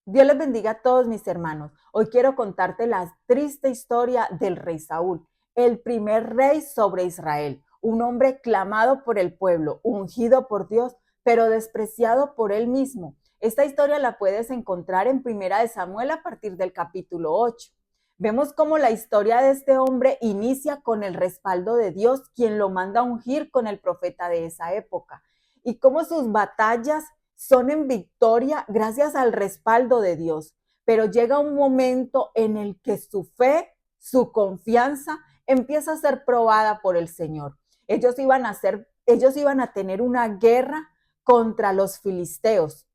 Dios les bendiga a todos mis hermanos. Hoy quiero contarte la triste historia del rey Saúl, el primer rey sobre Israel, un hombre clamado por el pueblo, ungido por Dios, pero despreciado por él mismo. Esta historia la puedes encontrar en Primera de Samuel a partir del capítulo 8. Vemos cómo la historia de este hombre inicia con el respaldo de Dios, quien lo manda a ungir con el profeta de esa época, y cómo sus batallas son en victoria gracias al respaldo de Dios. Pero llega un momento en el que su fe, su confianza empieza a ser probada por el Señor. Ellos iban a tener una guerra contra los filisteos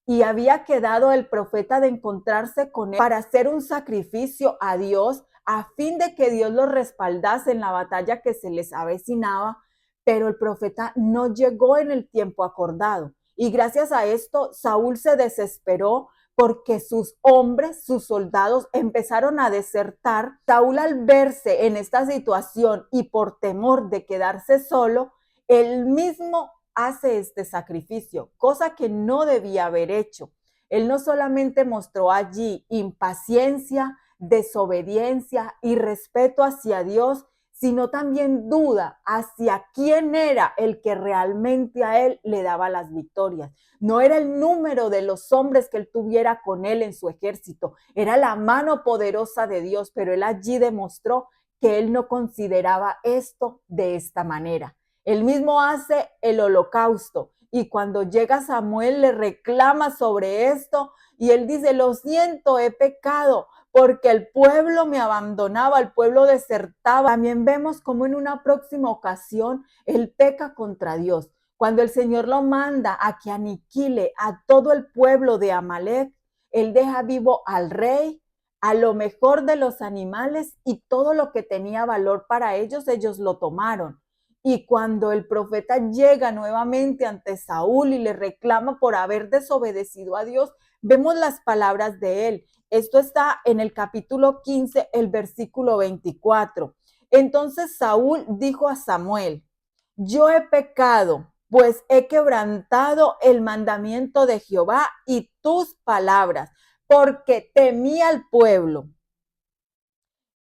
y había quedado el profeta de encontrarse con él para hacer un sacrificio a Dios a fin de que Dios los respaldase en la batalla que se les avecinaba, pero el profeta no llegó en el tiempo acordado. Y gracias a esto, Saúl se desesperó porque sus hombres, sus soldados empezaron a desertar. Saúl, al verse en esta situación y por temor de quedarse solo, él mismo hace este sacrificio, cosa que no debía haber hecho. Él no solamente mostró allí impaciencia, desobediencia y respeto hacia Dios, sino también duda hacia quién era el que realmente a él le daba las victorias. No era el número de los hombres que él tuviera con él en su ejército, era la mano poderosa de Dios, pero él allí demostró que él no consideraba esto de esta manera. Él mismo hace el holocausto y cuando llega Samuel le reclama sobre esto y él dice: lo siento, he pecado, porque el pueblo me abandonaba, el pueblo desertaba. También vemos cómo en una próxima ocasión él peca contra Dios. Cuando el Señor lo manda a que aniquile a todo el pueblo de Amalek, él deja vivo al rey, a lo mejor de los animales, y todo lo que tenía valor para ellos, ellos lo tomaron. Y cuando el profeta llega nuevamente ante Saúl y le reclama por haber desobedecido a Dios, vemos las palabras de él. Esto está en el capítulo 15, el versículo 24. Entonces Saúl dijo a Samuel: yo he pecado, pues he quebrantado el mandamiento de Jehová y tus palabras, porque temí al pueblo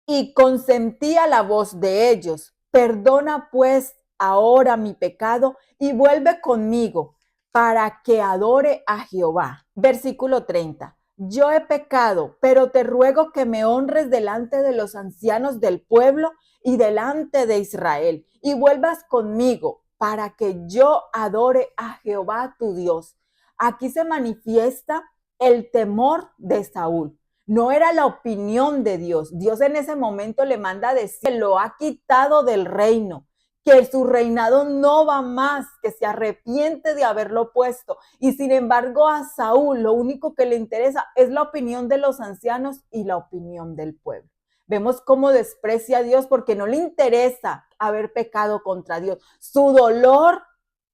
y consentí a la voz de ellos. Perdona pues ahora mi pecado y vuelve conmigo para que adore a Jehová. Versículo 30. Yo he pecado, pero te ruego que me honres delante de los ancianos del pueblo y delante de Israel, y vuelvas conmigo para que yo adore a Jehová tu Dios. Aquí se manifiesta el temor de Saúl. No era la opinión de Dios. Dios en ese momento le manda a decir que lo ha quitado del reino, que su reinado no va más, que se arrepiente de haberlo puesto. Y sin embargo, a Saúl lo único que le interesa es la opinión de los ancianos y la opinión del pueblo. Vemos cómo desprecia a Dios porque no le interesa haber pecado contra Dios. Su dolor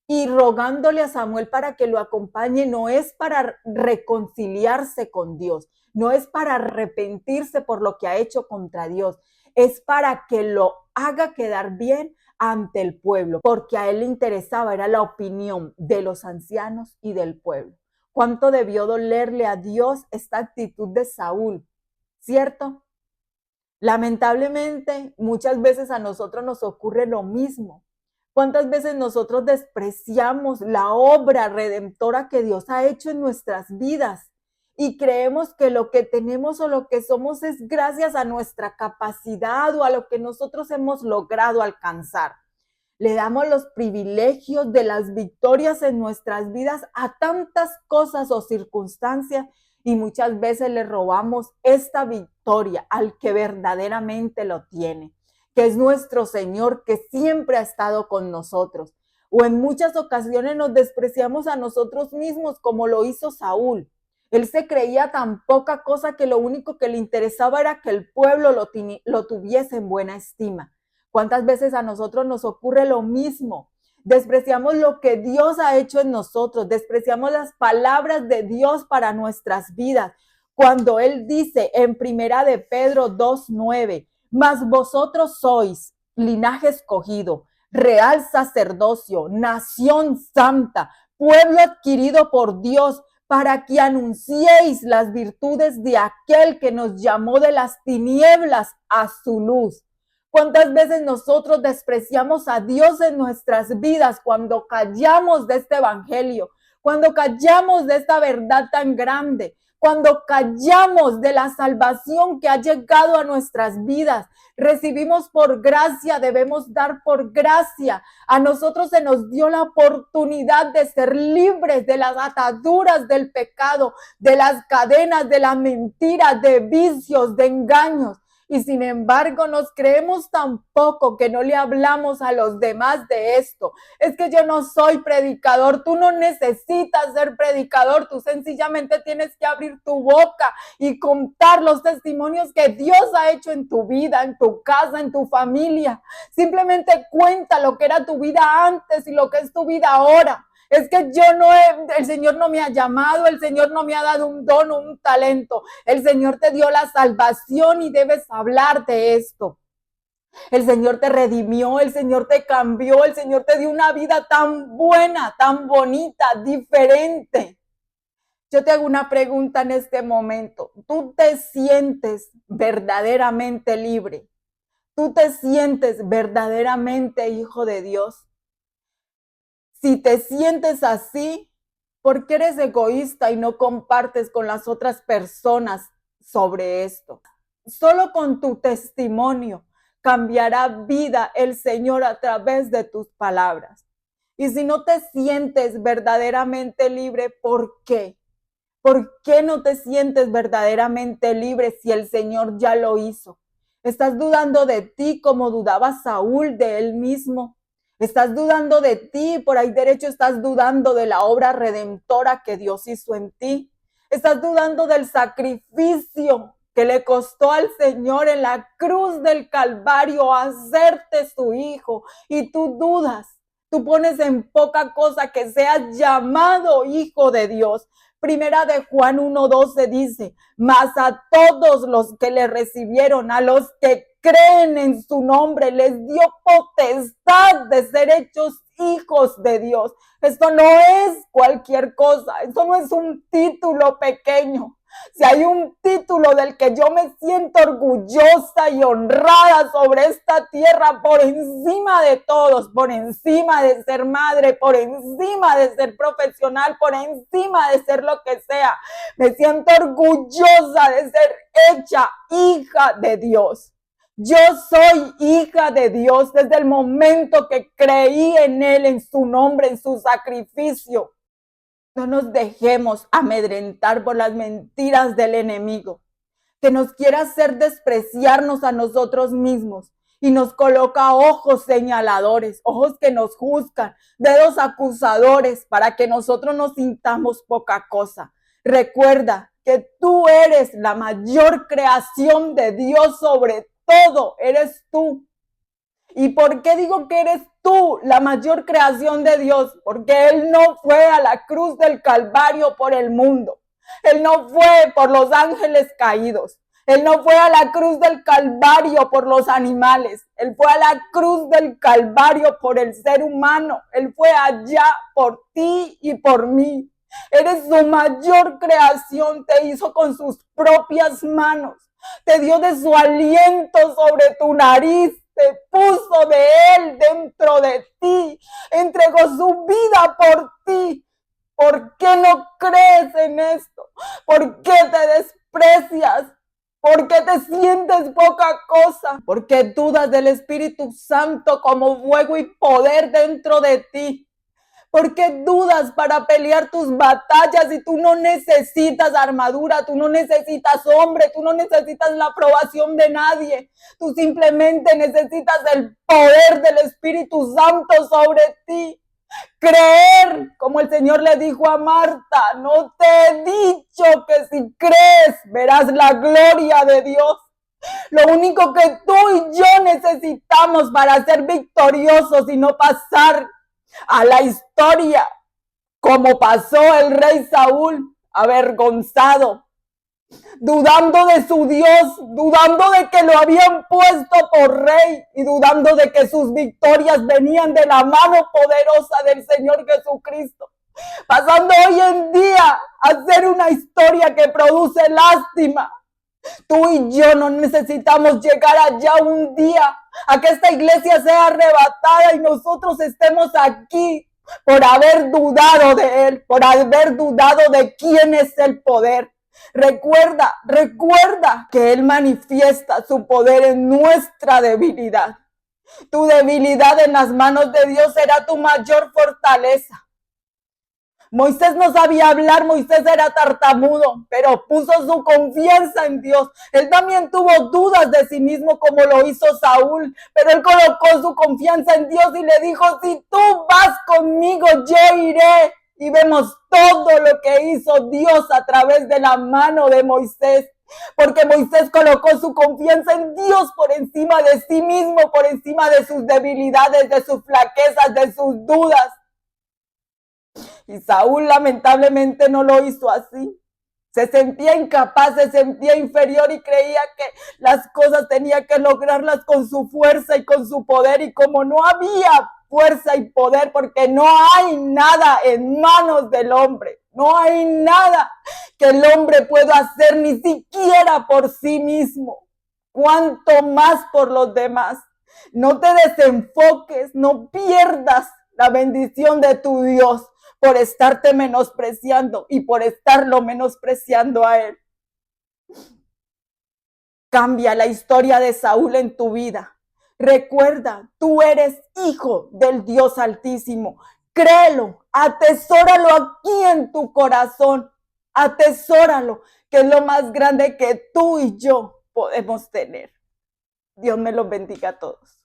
y rogándole a Samuel para que lo acompañe no es para reconciliarse con Dios, no es para arrepentirse por lo que ha hecho contra Dios, es para que lo haga quedar bien ante el pueblo, porque a él le interesaba, era la opinión de los ancianos y del pueblo. ¿Cuánto debió dolerle a Dios esta actitud de Saúl? ¿Cierto? Lamentablemente, muchas veces a nosotros nos ocurre lo mismo. ¿Cuántas veces nosotros despreciamos la obra redentora que Dios ha hecho en nuestras vidas y creemos que lo que tenemos o lo que somos es gracias a nuestra capacidad o a lo que nosotros hemos logrado alcanzar? Le damos los privilegios de las victorias en nuestras vidas a tantas cosas o circunstancias y muchas veces le robamos esta victoria al que verdaderamente lo tiene, que es nuestro Señor, que siempre ha estado con nosotros. O en muchas ocasiones nos despreciamos a nosotros mismos, como lo hizo Saúl. Él se creía tan poca cosa que lo único que le interesaba era que el pueblo lo tuviese en buena estima. ¿Cuántas veces a nosotros nos ocurre lo mismo? Despreciamos lo que Dios ha hecho en nosotros, despreciamos las palabras de Dios para nuestras vidas. Cuando Él dice en Primera de Pedro 2:9, mas vosotros sois linaje escogido, real sacerdocio, nación santa, pueblo adquirido por Dios, para que anunciéis las virtudes de aquel que nos llamó de las tinieblas a su luz. ¿Cuántas veces nosotros despreciamos a Dios en nuestras vidas cuando callamos de este evangelio, cuando callamos de esta verdad tan grande, cuando callamos de la salvación que ha llegado a nuestras vidas? Recibimos por gracia, debemos dar por gracia. A nosotros se nos dio la oportunidad de ser libres de las ataduras del pecado, de las cadenas, de la mentira, de vicios, de engaños. Y sin embargo nos creemos tan poco que no le hablamos a los demás de esto. Es que yo no soy predicador, tú no necesitas ser predicador, tú sencillamente tienes que abrir tu boca y contar los testimonios que Dios ha hecho en tu vida, en tu casa, en tu familia. Simplemente cuenta lo que era tu vida antes y lo que es tu vida ahora. Es que el Señor no me ha llamado, el Señor no me ha dado un don o un talento. El Señor te dio la salvación y debes hablar de esto. El Señor te redimió, el Señor te cambió, el Señor te dio una vida tan buena, tan bonita, diferente. Yo te hago una pregunta en este momento. ¿Tú te sientes verdaderamente libre? ¿Tú te sientes verdaderamente hijo de Dios? Si te sientes así, ¿por qué eres egoísta y no compartes con las otras personas sobre esto? Solo con tu testimonio cambiará vida el Señor a través de tus palabras. Y si no te sientes verdaderamente libre, ¿por qué? ¿Por qué no te sientes verdaderamente libre si el Señor ya lo hizo? ¿Estás dudando de ti como dudaba Saúl de él mismo? ¿Estás dudando de ti? Por ahí derecho estás dudando de la obra redentora que Dios hizo en ti. Estás dudando del sacrificio que le costó al Señor en la cruz del Calvario hacerte su hijo. Y tú dudas, tú pones en poca cosa que seas llamado hijo de Dios. Primera de Juan 1:12 dice, mas a todos los que le recibieron, a los que creen en su nombre, les dio potestad de ser hechos hijos de Dios. Esto no es cualquier cosa, esto no es un título pequeño. Si hay un título del que yo me siento orgullosa y honrada sobre esta tierra, por encima de todos, por encima de ser madre, por encima de ser profesional, por encima de ser lo que sea, me siento orgullosa de ser hecha hija de Dios. Yo soy hija de Dios desde el momento que creí en Él, en su nombre, en su sacrificio. No nos dejemos amedrentar por las mentiras del enemigo, que nos quiere hacer despreciarnos a nosotros mismos y nos coloca ojos señaladores, ojos que nos juzgan, dedos acusadores para que nosotros nos sintamos poca cosa. Recuerda que tú eres la mayor creación de Dios sobre todo, eres tú. ¿Y por qué digo que eres tú la mayor creación de Dios? Porque Él no fue a la cruz del Calvario por el mundo. Él no fue por los ángeles caídos. Él no fue a la cruz del Calvario por los animales. Él fue a la cruz del Calvario por el ser humano. Él fue allá por ti y por mí. Eres su mayor creación. Te hizo con sus propias manos. Te dio de su aliento sobre tu nariz. Te puso de Él dentro de ti, entregó su vida por ti. ¿Por qué no crees en esto? ¿Por qué te desprecias? ¿Por qué te sientes poca cosa? ¿Por qué dudas del Espíritu Santo como fuego y poder dentro de ti? ¿Por qué dudas para pelear tus batallas si tú no necesitas armadura, tú no necesitas hombre, tú no necesitas la aprobación de nadie? Tú simplemente necesitas el poder del Espíritu Santo sobre ti. Creer, como el Señor le dijo a Marta, no te he dicho que si crees verás la gloria de Dios. Lo único que tú y yo necesitamos para ser victoriosos y no pasar a la historia como pasó el rey Saúl, avergonzado, dudando de su Dios, dudando de que lo habían puesto por rey y dudando de que sus victorias venían de la mano poderosa del Señor Jesucristo. pasando hoy en día a ser una historia que produce lástima. Tú y yo no necesitamos llegar allá un día a que esta iglesia sea arrebatada y nosotros estemos aquí por haber dudado de Él, por haber dudado de quién es el poder. Recuerda que Él manifiesta su poder en nuestra debilidad. Tu debilidad en las manos de Dios será tu mayor fortaleza. Moisés no sabía hablar, Moisés era tartamudo, pero puso su confianza en Dios. Él también tuvo dudas de sí mismo como lo hizo Saúl, pero él colocó su confianza en Dios y le dijo, si tú vas conmigo, yo iré. Y vemos todo lo que hizo Dios a través de la mano de Moisés. Porque Moisés colocó su confianza en Dios por encima de sí mismo, por encima de sus debilidades, de sus flaquezas, de sus dudas. Y Saúl lamentablemente no lo hizo así. Se sentía incapaz, se sentía inferior y creía que las cosas tenía que lograrlas con su fuerza y con su poder. Y como no había fuerza y poder, porque no hay nada en manos del hombre, no hay nada que el hombre pueda hacer ni siquiera por sí mismo, cuanto más por los demás. No te desenfoques, no pierdas la bendición de tu Dios por estarte menospreciando y por estarlo menospreciando a Él. Cambia la historia de Saúl en tu vida. Recuerda, tú eres hijo del Dios Altísimo. Créelo, atesóralo aquí en tu corazón. Atesóralo, que es lo más grande que tú y yo podemos tener. Dios me los bendiga a todos.